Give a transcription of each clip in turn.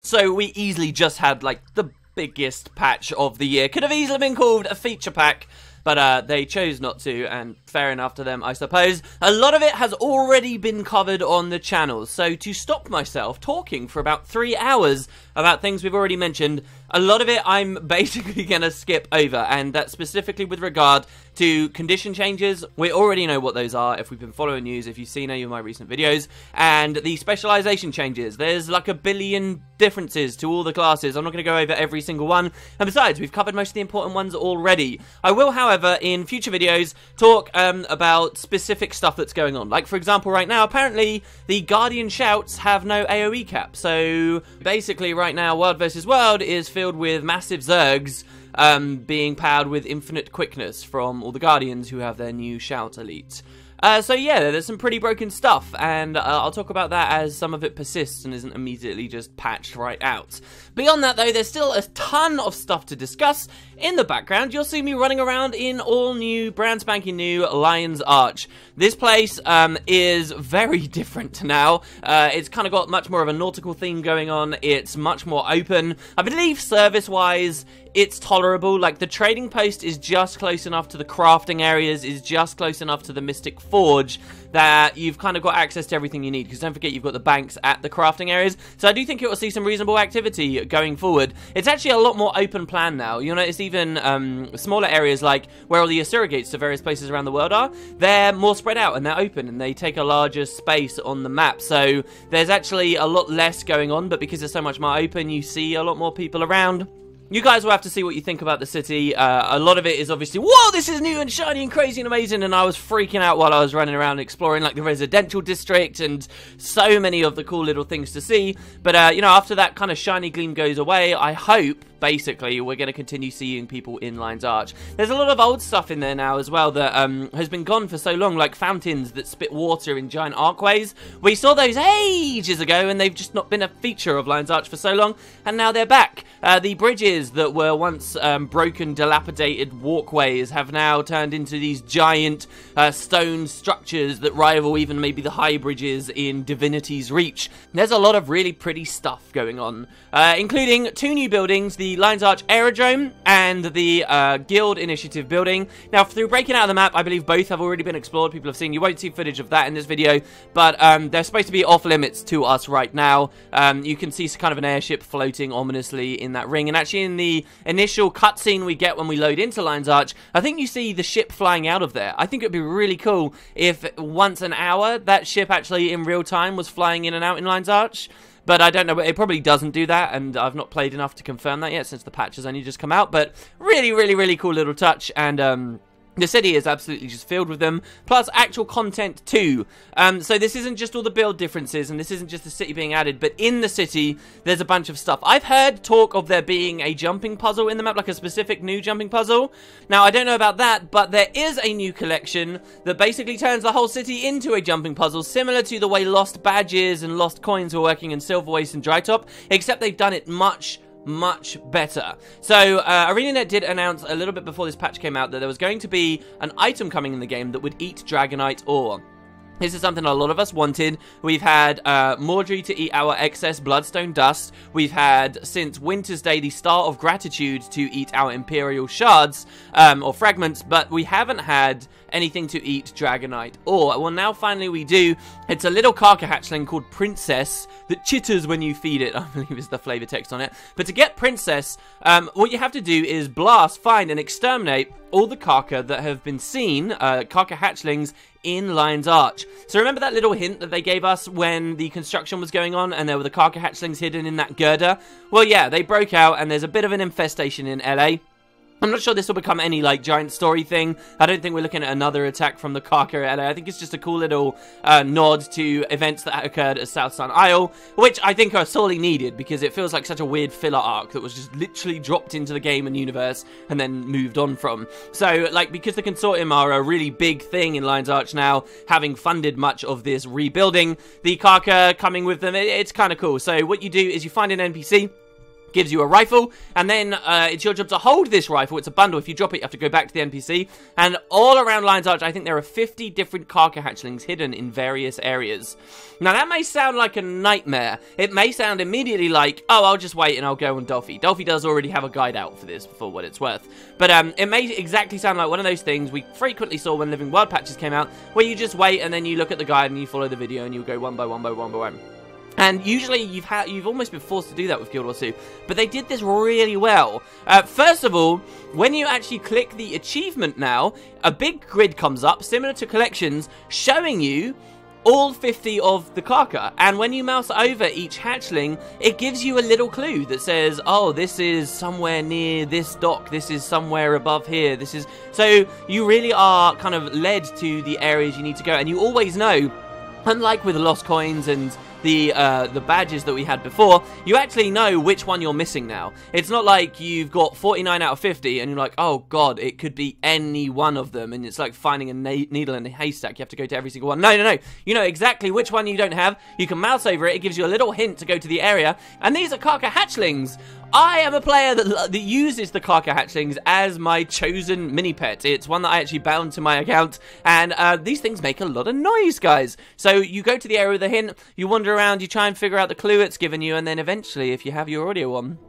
So we easily just had, like, the biggest patch of the year. Could have easily been called a feature pack, but they chose not to, and fair enough to them, I suppose. A lot of it has already been covered on the channel, so to stop myself talking for about 3 hours about things we've already mentioned, a lot of it I'm basically going to skip over, and that's specifically with regard to condition changes. We already know what those are if we've been following news, if you've seen any of my recent videos, and the specialization changes. There's like a billion differences to all the classes. I'm not going to go over every single one, and besides, we've covered most of the important ones already. I will, however, in future videos, talk about specific stuff that's going on. Like, for example, right now, apparently, the Guardian Shouts have no AoE cap, so basically, right now, World vs. World is filled with massive Zergs, being powered with infinite quickness from all the Guardians who have their new Shout Elite. So yeah, there's some pretty broken stuff, and I'll talk about that as some of it persists and isn't immediately just patched right out. Beyond that, though, there's still a ton of stuff to discuss. In the background, you'll see me running around in all new, brand spanking new Lion's Arch. This place is very different now. It's kind of got much more of a nautical theme going on. It's much more open. I believe service-wise, it's tolerable. Like, the trading post is just close enough to the crafting areas, is just close enough to the Mystic Forge that you've kind of got access to everything you need, because don't forget you've got the banks at the crafting areas, so I do think it will see some reasonable activity going forward. It's actually a lot more open plan now. You'll notice even smaller areas like where all the Asura gates to various places around the world are, they're more spread out and they're open and they take a larger space on the map, so there's actually a lot less going on, but because it's so much more open, you see a lot more people around. You guys will have to see what you think about the city. A lot of it is obviously, whoa, this is new and shiny and crazy and amazing, and I was freaking out while I was running around exploring, like, the residential district and so many of the cool little things to see. But, you know, after that kind of shiny gleam goes away, I hope, basically, we're going to continue seeing people in Lion's Arch. There's a lot of old stuff in there now as well that has been gone for so long, like fountains that spit water in giant archways. We saw those ages ago, and they've just not been a feature of Lion's Arch for so long, and now they're back. The bridges that were once broken, dilapidated walkways have now turned into these giant stone structures that rival even maybe the high bridges in Divinity's Reach. There's a lot of really pretty stuff going on, including 2 new buildings, the Lion's Arch Aerodrome and the Guild Initiative building. Now, through breaking out of the map, I believe both have already been explored. People have seen. You won't see footage of that in this video, but they're supposed to be off limits to us right now. You can see kind of an airship floating ominously in that ring, and actually in the initial cutscene we get when we load into Lion's Arch, I think you see the ship flying out of there. I think it would be really cool if once an hour that ship actually in real time was flying in and out in Lion's Arch. But I don't know, it probably doesn't do that, and I've not played enough to confirm that yet since the patch has only just come out. But really, really, really cool little touch, and the city is absolutely just filled with them, plus actual content too. So this isn't just all the build differences, and this isn't just the city being added, but in the city, there's a bunch of stuff. I've heard talk of there being a jumping puzzle in the map, like a specific new jumping puzzle. Now, I don't know about that, but there is a new collection that basically turns the whole city into a jumping puzzle, similar to the way Lost Badges and Lost Coins were working in Silver Waste and Drytop, except they've done it much better. So ArenaNet did announce a little bit before this patch came out that there was going to be an item coming in the game that would eat Dragonite ore. This is something a lot of us wanted. We've had Mordry to eat our excess Bloodstone dust. We've had, since Winter's Day, the Star of Gratitude to eat our Imperial Shards, or fragments, but we haven't had anything to eat Dragonite ore. Well, now finally we do. It's a little Karka hatchling called Princess that chitters when you feed it, I believe is the flavor text on it. But to get Princess, what you have to do is blast, find, and exterminate all the Karka that have been seen, Karka hatchlings, in Lion's Arch. So remember that little hint that they gave us when the construction was going on and there were the Karka hatchlings hidden in that girder? Well, yeah, they broke out and there's a bit of an infestation in LA. I'm not sure this will become any, like, giant story thing. I don't think we're looking at another attack from the Karka LA. I think it's just a cool little nod to events that occurred at South Sun Isle, which I think are sorely needed because it feels like such a weird filler arc that was just literally dropped into the game and universe and then moved on from. So, like, because the Consortium are a really big thing in Lion's Arch now, having funded much of this rebuilding, the Karka coming with them, it's kind of cool. So what you do is you find an NPC. gives you a rifle, and then it's your job to hold this rifle. It's a bundle. If you drop it, you have to go back to the NPC. And all around Lion's Arch, I think there are 50 different Karka hatchlings hidden in various areas. Now, that may sound like a nightmare. It may sound immediately like, oh, I'll just wait and I'll go on Dolphy. Dolphy does already have a guide out for this, for what it's worth. But it may exactly sound like one of those things we frequently saw when Living Wild patches came out, where you just wait and then you look at the guide and you follow the video and you go one by one by one by one. And usually you've almost been forced to do that with Guild Wars 2, but they did this really well. First of all, when you actually click the achievement now, a big grid comes up, similar to collections, showing you all 50 of the Karka. And when you mouse over each hatchling, it gives you a little clue that says, oh, this is somewhere near this dock, this is somewhere above here, this is... So you really are kind of led to the areas you need to go, and you always know, unlike with the lost coins and the badges that we had before, you actually know which one you're missing now. It's not like you've got 49 out of 50 and you're like, oh god, it could be any one of them, and it's like finding a needle in a haystack. You have to go to every single one. No, no, no. You know exactly which one you don't have. You can mouse over it. It gives you a little hint to go to the area, and these are Karka hatchlings. I am a player that uses the Karka hatchlings as my chosen mini-pet. It's one that I actually bound to my account, and these things make a lot of noise, guys. So you go to the area with a hint, you wander around, you try and figure out the clue it's given you, and then eventually, if you have your audio on,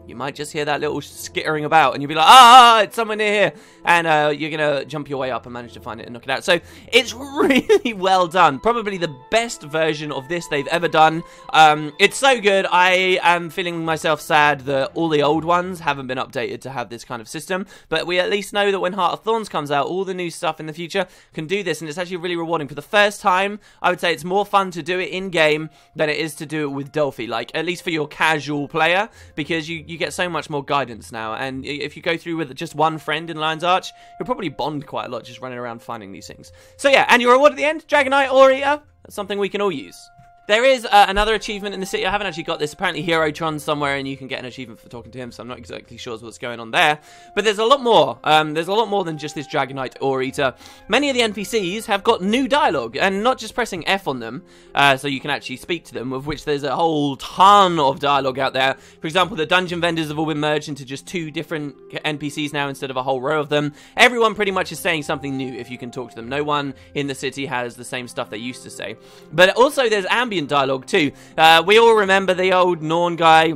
you might just hear that little skittering about, and you'll be like, ah, it's somewhere near here, and you're going to jump your way up and manage to find it and knock it out. So it's really well done. Probably the best version of this they've ever done. It's so good. I am feeling myself sad that all the old ones haven't been updated to have this kind of system, but we at least know that when Heart of Thorns comes out, all the new stuff in the future can do this, and it's actually really rewarding. For the first time, I would say it's more fun to do it in-game than it is to do it with Dolphy, like, at least for your casual player, because you get so much more guidance now, and if you go through with just one friend in Lion's Arch, you'll probably bond quite a lot just running around finding these things. So yeah, and your reward at the end, Dragonite or Eater, that's something we can all use. There is another achievement in the city. I haven't actually got this. Apparently Herotron's somewhere and you can get an achievement for talking to him, so I'm not exactly sure what's going on there. But there's a lot more. There's a lot more than just this Dragonite or Eater. Many of the NPCs have got new dialogue, and not just pressing F on them, so you can actually speak to them, of which there's a whole ton of dialogue out there. For example, the dungeon vendors have all been merged into just 2 different NPCs now instead of a whole row of them. Everyone pretty much is saying something new if you can talk to them. No one in the city has the same stuff they used to say. But also there's ambient dialogue too. We all remember the old Norn guy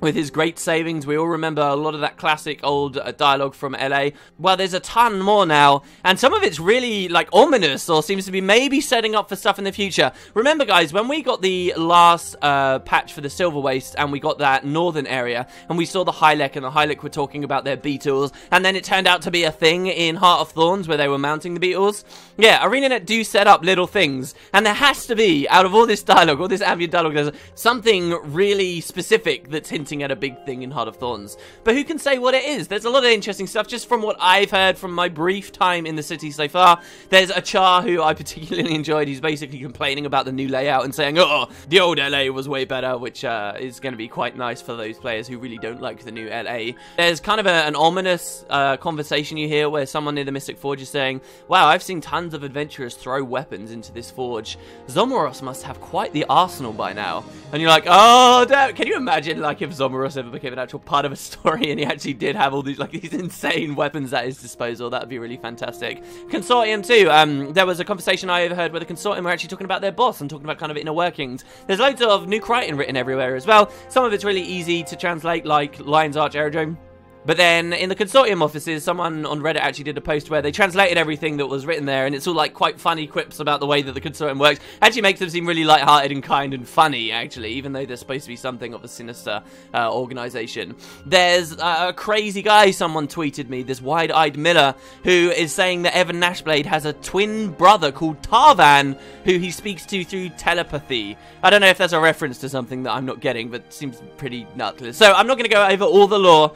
with his great savings. We all remember a lot of that classic old dialogue from LA. Well, there's a ton more now, and some of it's really, like, ominous, or seems to be maybe setting up for stuff in the future. Remember, guys, when we got the last patch for the Silver Waste, and we got that northern area, and we saw the Hylek, and the Hylek were talking about their beetles, and then it turned out to be a thing in Heart of Thorns, where they were mounting the beetles? Yeah, ArenaNet do set up little things, and there has to be, out of all this dialogue, all this ambient dialogue, there's something really specific that's hinting at a big thing in Heart of Thorns. But who can say what it is? There's a lot of interesting stuff just from what I've heard from my brief time in the city so far. There's a Char who I particularly enjoyed. He's basically complaining about the new layout and saying, oh, the old LA was way better, which is going to be quite nice for those players who really don't like the new LA. There's kind of an ominous conversation you hear where someone near the Mystic Forge is saying, wow, I've seen tons of adventurers throw weapons into this forge. Zomoros must have quite the arsenal by now. And you're like, oh, damn. Can you imagine, like, if Zomoros ever became an actual part of a story and he actually did have all these, like, these insane weapons at his disposal? That would be really fantastic. Consortium too. There was a conversation I overheard where the Consortium were actually talking about their boss and talking about kind of inner workings. There's loads of new Crichton written everywhere as well. Some of it's really easy to translate, like Lion's Arch Aerodrome. But then in the Consortium offices, someone on Reddit actually did a post where they translated everything that was written there, and it's all like quite funny quips about the way that the Consortium works. Actually makes them seem really lighthearted and kind and funny, actually, even though they're supposed to be something of a sinister organization. There's a crazy guy, someone tweeted me, this wide-eyed Miller, who is saying that Evan Nashblade has a twin brother called Tarvan, who he speaks to through telepathy. I don't know if that's a reference to something that I'm not getting, but it seems pretty nutless. So I'm not going to go over all the lore,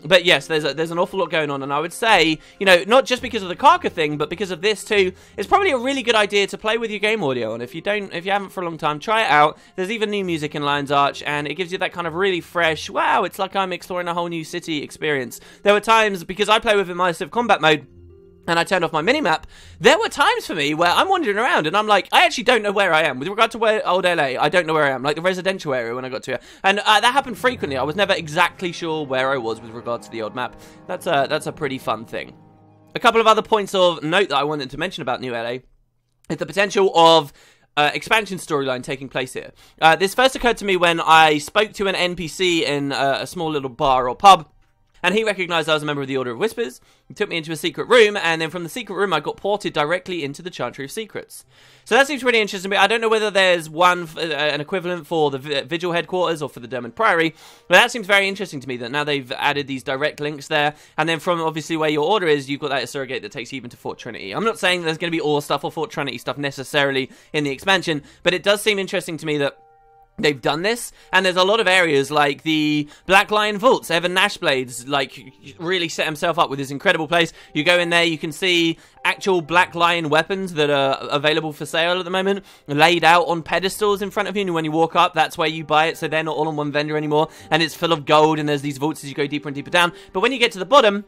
but yes, there's an awful lot going on, and I would say, you know, not just because of the Karka thing, but because of this too, it's probably a really good idea to play with your game audio, and if you haven't for a long time, try it out. There's even new music in Lion's Arch, and it gives you that kind of really fresh, wow, it's like I'm exploring a whole new city experience. There were times, because I play with immersive combat mode, and I turned off my minimap, there were times for me where I'm wandering around and I'm like, I actually don't know where I am. With regard to old LA, I don't know where I am, like the residential area when I got to it. And that happened frequently. I was never exactly sure where I was with regard to the old map. That's a pretty fun thing. A couple of other points of note that I wanted to mention about New LA is the potential of expansion storyline taking place here. This first occurred to me when I spoke to an NPC in a small little bar or pub. And he recognized I was a member of the Order of Whispers. He took me into a secret room, and then from the secret room, I got ported directly into the Chantry of Secrets. So that seems pretty interesting. I don't know whether there's an equivalent for the Vigil headquarters or for the Dermot Priory, but that seems very interesting to me that now they've added these direct links there. And then from obviously where your order is, you've got that surrogate that takes you even to Fort Trinity. I'm not saying there's going to be all stuff or Fort Trinity stuff necessarily in the expansion, but it does seem interesting to me that they've done this, and there's a lot of areas like the Black Lion Vaults. Evan Nashblades, like, really set himself up with this incredible place. You go in there, you can see actual Black Lion weapons that are available for sale at the moment, laid out on pedestals in front of you, and when you walk up, that's where you buy it, so they're not all on one vendor anymore, and it's full of gold, and there's these vaults as you go deeper and deeper down. But when you get to the bottom,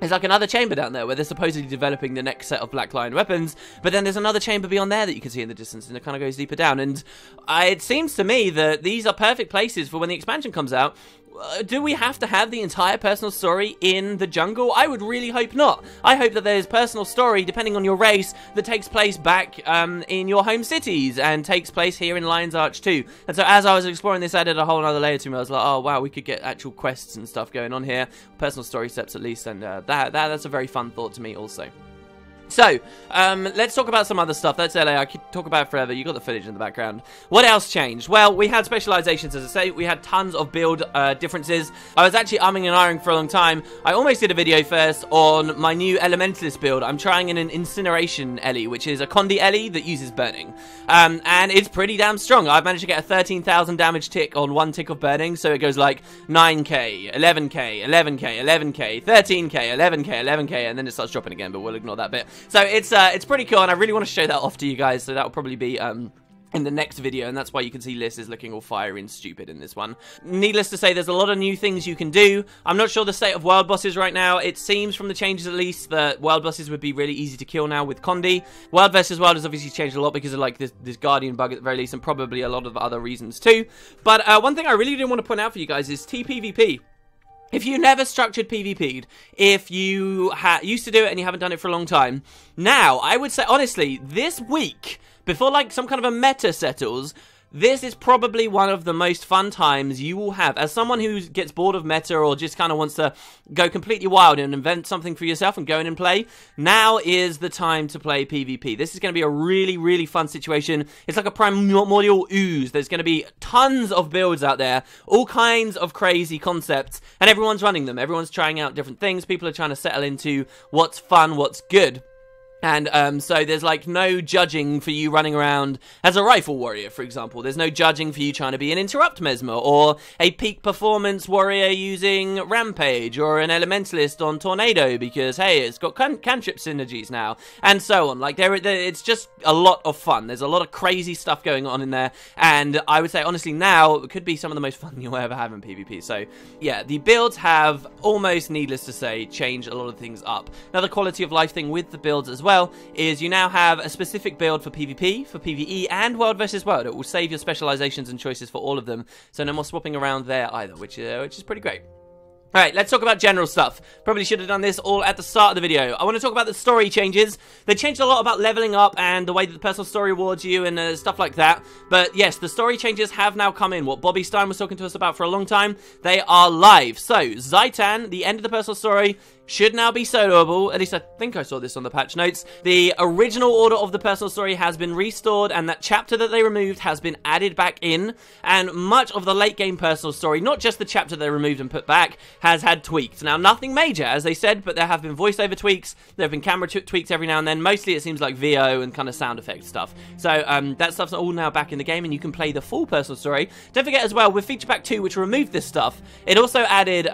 there's like another chamber down there where they're supposedly developing the next set of Black Lion weapons, but then there's another chamber beyond there that you can see in the distance, and it kind of goes deeper down. And it seems to me that these are perfect places for when the expansion comes out. Do we have to have the entire personal story in the jungle? I would really hope not. I hope that there's personal story, depending on your race, that takes place back in your home cities and takes place here in Lion's Arch too. And so as I was exploring this, added a whole other layer to me. I was like, oh wow, we could get actual quests and stuff going on here. Personal story steps at least, and that's a very fun thought to me also. So, let's talk about some other stuff. That's LA. I could talk about it forever. You got the footage in the background. What else changed? Well, we had specializations, as I say. We had tons of build differences. I was actually umming and ahhing for a long time. I almost did a video first on my new Elementalist build. I'm trying in an Incineration Ellie, which is a Condi Ellie that uses burning. And it's pretty damn strong. I've managed to get a 13,000 damage tick on one tick of burning. So it goes like 9k, 11k, 11k, 11k, 13k, 11k, 11k, and then it starts dropping again, but we'll ignore that bit. So it's pretty cool, and I really want to show that off to you guys, so that'll probably be in the next video, and that's why you can see Liz is looking all fiery and stupid in this one. Needless to say, there's a lot of new things you can do. I'm not sure the state of world bosses right now. It seems from the changes at least that world bosses would be really easy to kill now with Condi. World versus world has obviously changed a lot because of like this Guardian bug at the very least, and probably a lot of other reasons too. But one thing I really do want to point out for you guys is TPVP. If you never structured PvP'd, if you used to do it and you haven't done it for a long time, now, I would say, honestly, this week, before, like, some kind of a meta settles, this is probably one of the most fun times you will have. As someone who gets bored of meta or just kind of wants to go completely wild and invent something for yourself and go in and play, now is the time to play PvP. This is going to be a really, really fun situation. It's like a primordial ooze. There's going to be tons of builds out there, all kinds of crazy concepts, and everyone's running them. Everyone's trying out different things. People are trying to settle into what's fun, what's good. And so there's like no judging for you running around as a rifle warrior, for example. There's no judging for you trying to be an interrupt mesmer or a peak performance warrior using rampage or an elementalist on tornado because hey, it's got cantrip synergies now and so on. Like it's just a lot of fun. There's a lot of crazy stuff going on in there, and I would say honestly now it could be some of the most fun you'll ever have in PvP. So yeah, the builds have almost, needless to say, changed a lot of things up. Now the quality of life thing with the builds as well is you now have a specific build for PvP, for PvE, and World versus World. It will save your specializations and choices for all of them, so no more swapping around there either, which is pretty great. Alright, let's talk about general stuff. Probably should have done this all at the start of the video. I want to talk about the story changes. They changed a lot about leveling up and the way that the personal story rewards you and stuff like that. But yes, the story changes have now come in. What Bobby Stein was talking to us about for a long time, they are live. So, Zaitan, the end of the personal story, should now be soloable. At least I think I saw this on the patch notes. The original order of the personal story has been restored, and that chapter that they removed has been added back in. And much of the late game personal story, not just the chapter they removed and put back, has had tweaks. Now, nothing major, as they said, but there have been voiceover tweaks, there have been camera tweaks every now and then. Mostly it seems like VO and kind of sound effect stuff. So that stuff's all now back in the game, and you can play the full personal story. Don't forget as well, with Feature Pack 2, which removed this stuff, it also added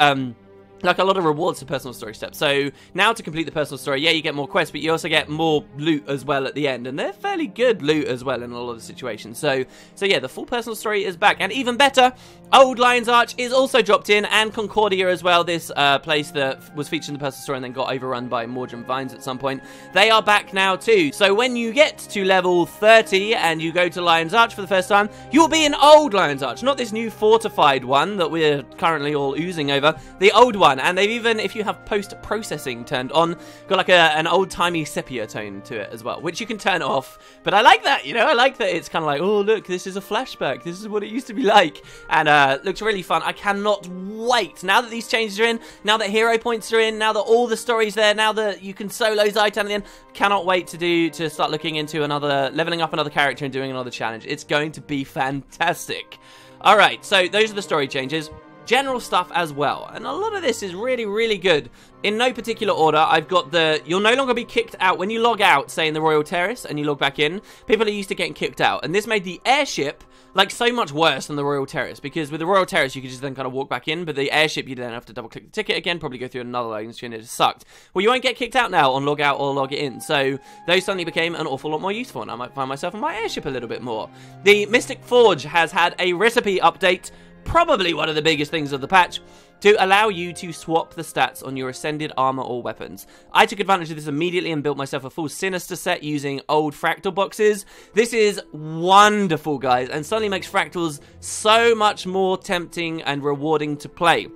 like a lot of rewards for personal story steps. So now to complete the personal story, yeah, you get more quests, but you also get more loot as well at the end, and they're fairly good loot as well in a lot of the situations. So yeah, the full personal story is back, and even better, Old Lion's Arch is also dropped in, and Concordia as well, this place that was featured in the personal story and then got overrun by Mordrum Vines at some point. They are back now too. So when you get to level 30 and you go to Lion's Arch for the first time, you'll be in Old Lion's Arch, not this new fortified one that we're currently all oozing over, the old one. And they've even, if you have post-processing turned on, got like an old-timey sepia tone to it as well, which you can turn off. But I like that, you know, I like that it's kind of like, oh, look, this is a flashback. This is what it used to be like. And looks really fun. I cannot wait. Now that these changes are in, now that hero points are in, now that all the story's there, now that you can solo Zaitan at the end, cannot wait to start looking into leveling up another character and doing another challenge. It's going to be fantastic. Alright, so those are the story changes. General stuff as well, and a lot of this is really, really good. In no particular order, I've got you'll no longer be kicked out when you log out, say in the Royal Terrace, and you log back in. People are used to getting kicked out, and this made the airship like so much worse than the Royal Terrace, because with the Royal Terrace you could just then kind of walk back in, but the airship you then have to double click the ticket again, probably go through another loading screen, it just sucked. Well, you won't get kicked out now on log out or log it in, so those suddenly became an awful lot more useful, and I might find myself on my airship a little bit more. The Mystic Forge has had a recipe update, probably one of the biggest things of the patch, to allow you to swap the stats on your ascended armor or weapons. I took advantage of this immediately and built myself a full Sinister set using old fractal boxes. This is wonderful, guys, and suddenly makes fractals so much more tempting and rewarding to play.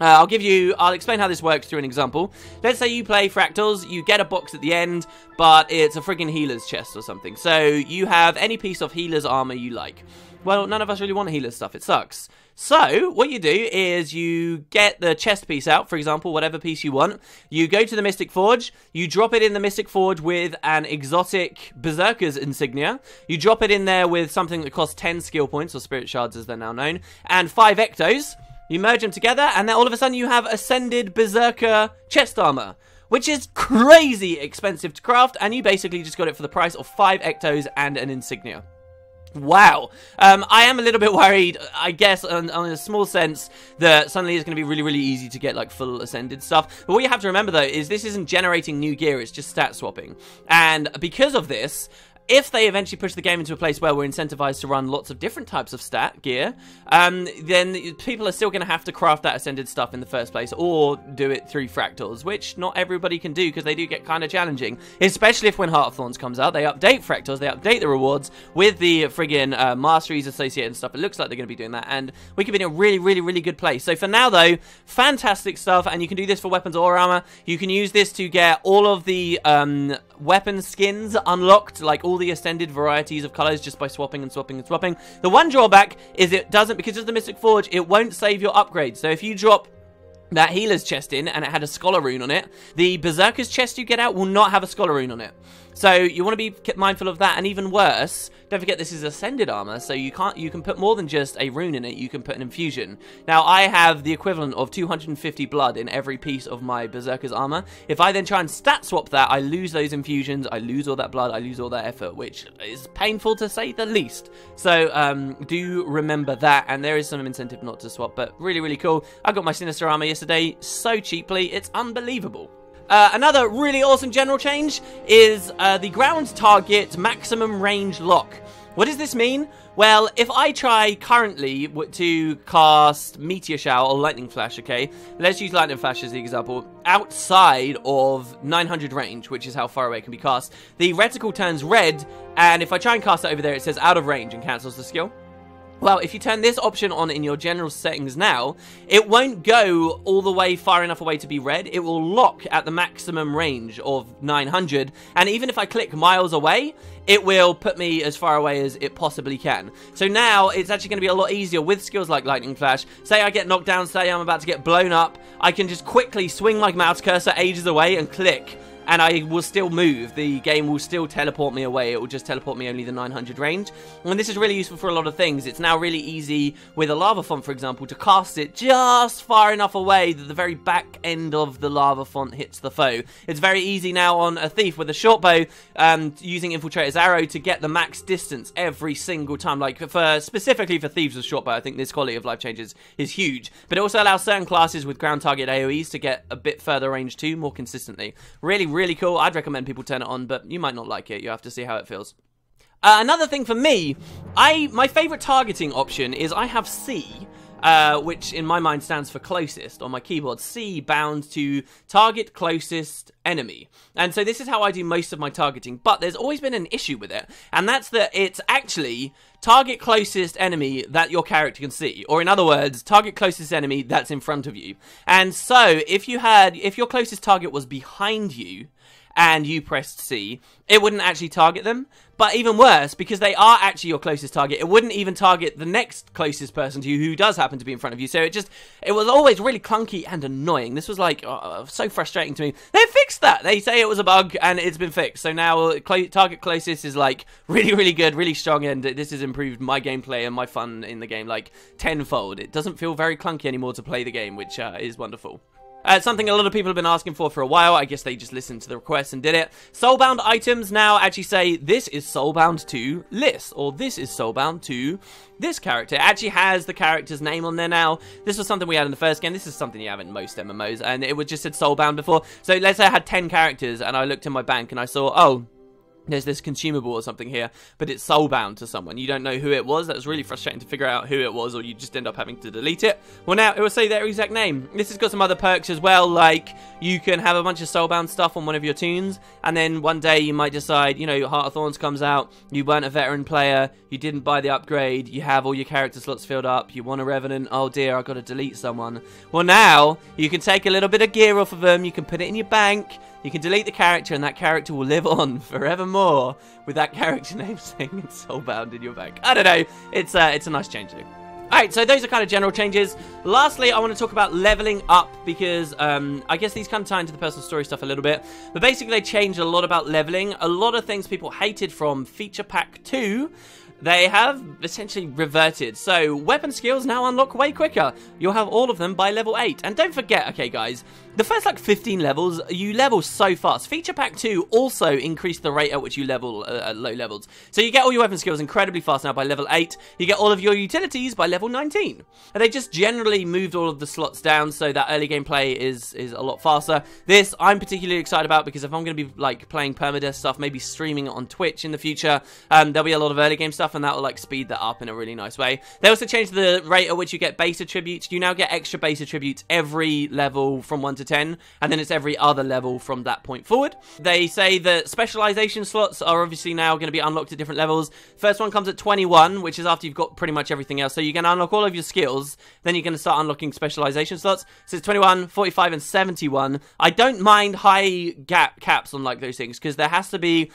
I'll explain how this works through an example. Let's say you play Fractals, you get a box at the end, but it's a friggin' healer's chest or something. So you have any piece of healer's armor you like. Well, none of us really want healer's stuff, it sucks. So, what you do is you get the chest piece out, for example, whatever piece you want. You go to the Mystic Forge, you drop it in the Mystic Forge with an exotic Berserker's insignia. You drop it in there with something that costs 10 skill points, or spirit shards as they're now known, and 5 ectos. You merge them together, and then all of a sudden you have Ascended Berserker chest armor, which is crazy expensive to craft, and you basically just got it for the price of 5 ectos and an insignia. Wow. I am a little bit worried, I guess, on a small sense, that suddenly it's going to be really, really easy to get, like, full Ascended stuff. But what you have to remember, though, is this isn't generating new gear, it's just stat swapping. And because of this, if they eventually push the game into a place where we're incentivized to run lots of different types of stat gear, then people are still going to have to craft that Ascended stuff in the first place, or do it through Fractals, which not everybody can do, because they do get kind of challenging, especially if when Heart of Thorns comes out, they update Fractals, they update the rewards with the friggin' masteries associated and stuff. It looks like they're going to be doing that, and we could be in a really, really, really good place. So for now, though, fantastic stuff, and you can do this for weapons or armor. You can use this to get all of the weapon skins unlocked, like all the Ascended varieties of colors, just by swapping and swapping and swapping. The one drawback is it doesn't, because of the Mystic Forge, it won't save your upgrades. So if you drop that healer's chest in and it had a scholar rune on it, the Berserker's chest you get out will not have a scholar rune on it. So you want to be mindful of that, and even worse, don't forget this is Ascended armor, so you can put more than just a rune in it, you can put an infusion. Now I have the equivalent of 250 blood in every piece of my Berserker's armor. If I then try and stat swap that, I lose those infusions, I lose all that blood, I lose all that effort, which is painful to say the least. So do remember that, and there is some incentive not to swap, but really, really cool. I got my Sinister armor yesterday so cheaply, it's unbelievable. Another really awesome general change is the ground target maximum range lock. What does this mean? Well, if I try currently to cast Meteor Shower or Lightning Flash, okay, let's use Lightning Flash as the example, outside of 900 range, which is how far away it can be cast, the reticle turns red, and if I try and cast it over there, it says out of range and cancels the skill. Well, if you turn this option on in your general settings now, it won't go all the way far enough away to be red. It will lock at the maximum range of 900, and even if I click miles away, it will put me as far away as it possibly can. So now, it's actually going to be a lot easier with skills like Lightning Flash. Say I get knocked down, say I'm about to get blown up, I can just quickly swing my mouse cursor ages away and click, and I will still move. The game will still teleport me away. It will just teleport me only the 900 range. And this is really useful for a lot of things. It's now really easy with a lava font, for example, to cast it just far enough away that the very back end of the lava font hits the foe. It's very easy now on a thief with a short bow, using Infiltrator's arrow to get the max distance every single time. Like, specifically for thieves with short bow, I think this quality of life changes is huge. But it also allows certain classes with ground target AoEs to get a bit further range too, more consistently. Really cool. I'd recommend people turn it on, but you might not like it. You have to see how it feels. Another thing for me, my favorite targeting option is I have C, which in my mind stands for closest on my keyboard. C bound to target closest enemy. And so this is how I do most of my targeting, but there's always been an issue with it, and that's that it's actually target closest enemy that your character can see, or in other words, target closest enemy that's in front of you. And so if your closest target was behind you and you pressed C, it wouldn't actually target them. But even worse, because they are actually your closest target, it wouldn't even target the next closest person to you who does happen to be in front of you. So it was always really clunky and annoying. This was like so frustrating to me. They fixed that. They say it was a bug and it's been fixed. So now target closest is like really good, really strong, and this has improved my gameplay and my fun in the game like tenfold. It doesn't feel very clunky anymore to play the game, which is wonderful. Something a lot of people have been asking for a while. I guess they just listened to the request and did it. Soulbound items now actually say, this is soulbound to Liss, or this is soulbound to this character. It actually has the character's name on there now. This was something we had in the first game. This is something you have in most MMOs, and it would just said soulbound before. So let's say I had 10 characters, and I looked in my bank, and I saw, oh, there's this consumable or something here, but it's soulbound to someone. You don't know who it was. That was really frustrating to figure out who it was, or you just end up having to delete it. Well, now it will say their exact name. This has got some other perks as well, like you can have a bunch of soulbound stuff on one of your tunes, and then one day you might decide, you know, Heart of Thorns comes out, you weren't a veteran player, you didn't buy the upgrade, you have all your character slots filled up, you want a Revenant, oh dear, I've got to delete someone. Well, now you can take a little bit of gear off of them, you can put it in your bank, you can delete the character, and that character will live on forevermore with that character name saying it's soulbound in your bank. I don't know. It's a nice change, though. Alright, so those are kind of general changes. Lastly, I want to talk about leveling up, because I guess these kind of tie into the personal story stuff a little bit. But basically, they changed a lot about leveling. A lot of things people hated from Feature Pack 2, they have essentially reverted. So, weapon skills now unlock way quicker. You'll have all of them by level 8. And don't forget, okay guys, the first like 15 levels, you level so fast. Feature Pack 2 also increased the rate at which you level at low levels. So you get all your weapon skills incredibly fast now by level 8. You get all of your utilities by level 19. And they just generally moved all of the slots down so that early game play is a lot faster. This I'm particularly excited about, because if I'm going to be like playing permadeath stuff, maybe streaming it on Twitch in the future, there'll be a lot of early game stuff, and that will like speed that up in a really nice way. They also changed the rate at which you get base attributes. You now get extra base attributes every level from 1 to 10, and then it's every other level from that point forward. They say that specialization slots are obviously now going to be unlocked at different levels. First one comes at 21, which is after you've got pretty much everything else. So you're going to unlock all of your skills, then you're going to start unlocking specialization slots. So it's 21, 45, and 71. I don't mind high caps on like those things, because there has to be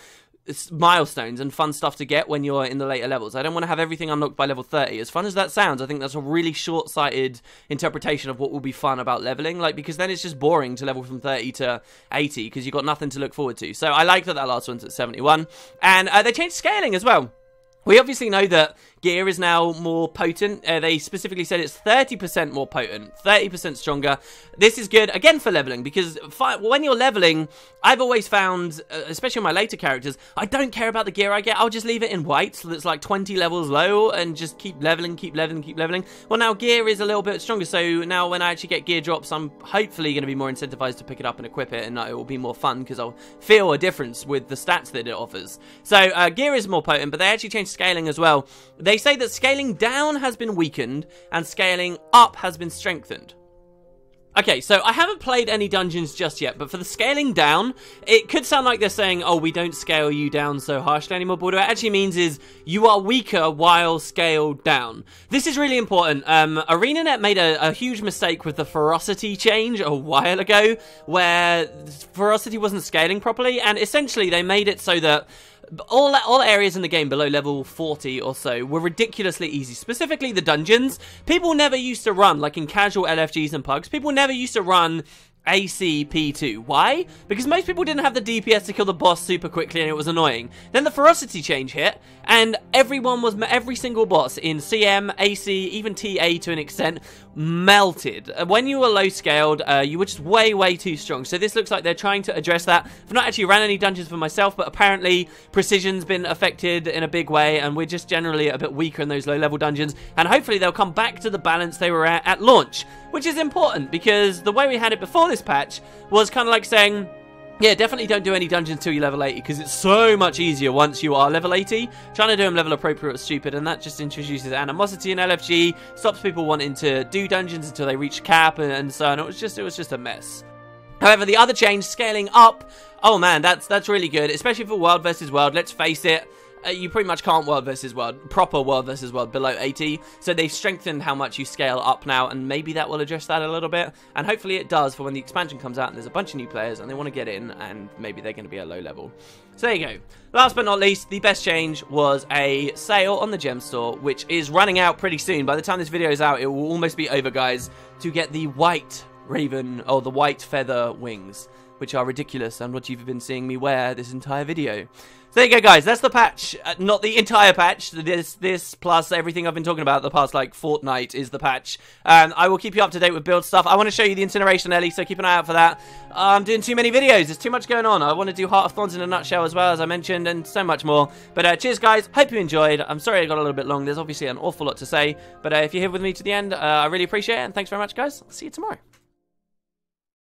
milestones and fun stuff to get when you're in the later levels. I don't want to have everything unlocked by level 30. As fun as that sounds, I think that's a really short-sighted interpretation of what will be fun about leveling, like, because then it's just boring to level from 30 to 80 because you've got nothing to look forward to. So I like that last one's at 71. And they changed scaling as well. We obviously know that gear is now more potent. They specifically said it's 30% more potent, 30% stronger. This is good, again, for leveling, because when you're leveling, I've always found, especially on my later characters, I don't care about the gear I get. I'll just leave it in white so that's like 20 levels low and just keep leveling, keep leveling, keep leveling. Well, now gear is a little bit stronger, so now when I actually get gear drops, I'm hopefully going to be more incentivized to pick it up and equip it, and it will be more fun because I'll feel a difference with the stats that it offers. So gear is more potent, but they actually changed scaling as well. They say that scaling down has been weakened and scaling up has been strengthened. Okay, so I haven't played any dungeons just yet, but for the scaling down, it could sound like they're saying, oh, we don't scale you down so harshly anymore, but what it actually means is you are weaker while scaled down. This is really important. ArenaNet made a huge mistake with the ferocity change a while ago, where ferocity wasn't scaling properly, and essentially they made it so that all areas in the game below level 40 or so were ridiculously easy. Specifically the dungeons. People never used to run, like in casual LFGs and pugs, people never used to run ACP2. Why? Because most people didn't have the DPS to kill the boss super quickly and it was annoying. Then the ferocity change hit and every single boss in CM, AC, even TA to an extent melted. When you were low scaled, you were just way too strong. So this looks like they're trying to address that. I've not actually ran any dungeons for myself, but apparently precision's been affected in a big way and we're just generally a bit weaker in those low level dungeons, and hopefully they'll come back to the balance they were at launch, which is important because the way we had it before this patch was kind of like saying, yeah, definitely don't do any dungeons till you level 80 because it's so much easier once you are level 80. Trying to do them level appropriate was stupid, and that just introduces animosity in LFG, stops people wanting to do dungeons until they reach cap and so on. It was just a mess. However, the other change, scaling up, oh man, that's really good, especially for World versus World. Let's face it, you pretty much can't World versus World, proper World versus World below 80, so they've strengthened how much you scale up now, and maybe that will address that a little bit, and hopefully it does for when the expansion comes out and there's a bunch of new players and they want to get in, and maybe they're going to be at low level. So there you go. Last but not least, the best change was a sale on the gem store, which is running out pretty soon. By the time this video is out, it will almost be over, guys, to get the white raven, or the white feather wings, which are ridiculous and what you've been seeing me wear this entire video. So there you go, guys. That's the patch. Not the entire patch. This plus everything I've been talking about the past, like, fortnight is the patch. I will keep you up to date with build stuff. I want to show you the incineration, Ellie, so keep an eye out for that. I'm doing too many videos. There's too much going on. I want to do Heart of Thorns in a nutshell as well, as I mentioned, and so much more. But cheers, guys. Hope you enjoyed. I'm sorry I got a little bit long. There's obviously an awful lot to say. But if you're here with me to the end, I really appreciate it. And thanks very much, guys. I'll see you tomorrow.